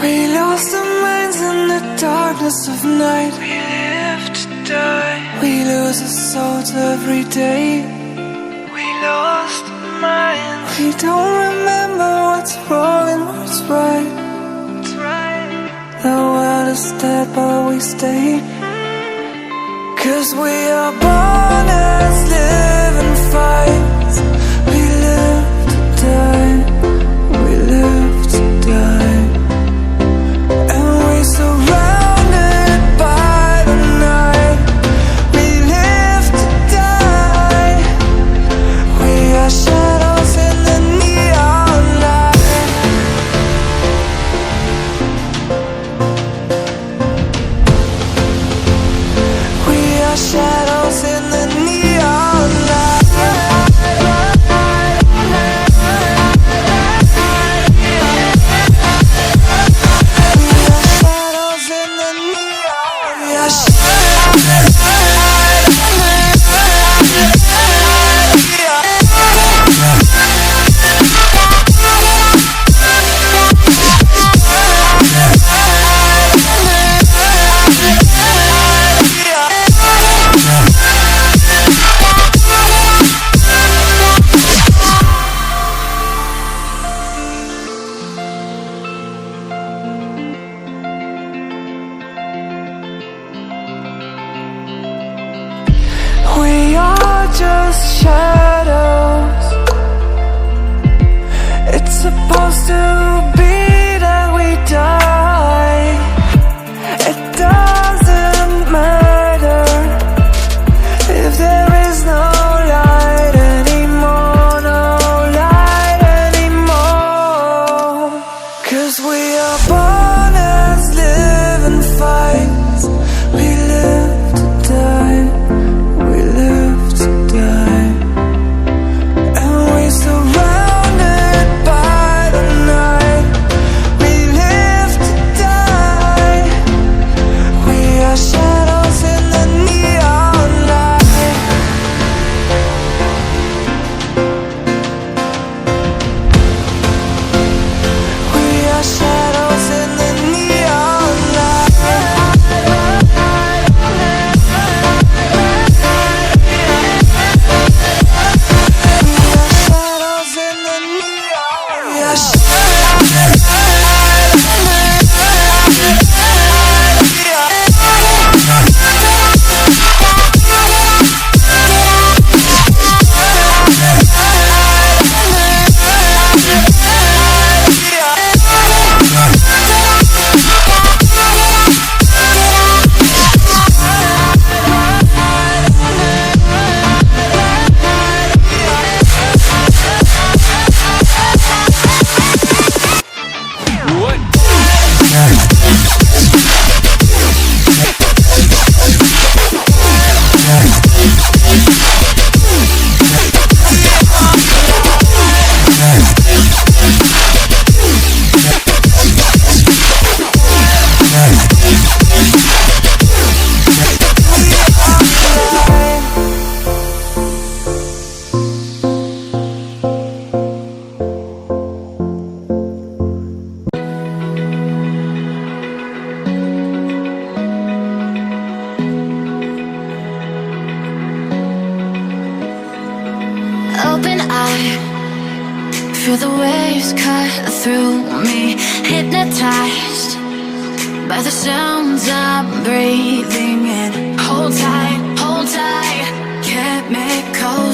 We lost our minds in the darkness of night. We live to die. We lose our souls every day. We lost our minds. We don't remember what's wrong and what's right. The world is dead but we stay. 'Cause we are born as living fights. We live to die. We live to die. And we're surrounded by the night. We live to die. We are shadows in the neon light. We are shadows in the neon light. We are just shadows. It's supposed to be that we die. It doesn't matter if there is no light anymore, no light anymore. 'Cause we are born as living fights. We live to die. We live to die. And we're surrounded by the night. We live to die. We are shadows in the neon light. We are shadows in the neon light. Shadows in the neon. We are open eye, feel the waves cut through me, hypnotized by the sounds I'm breathing in. Hold tight, chemicals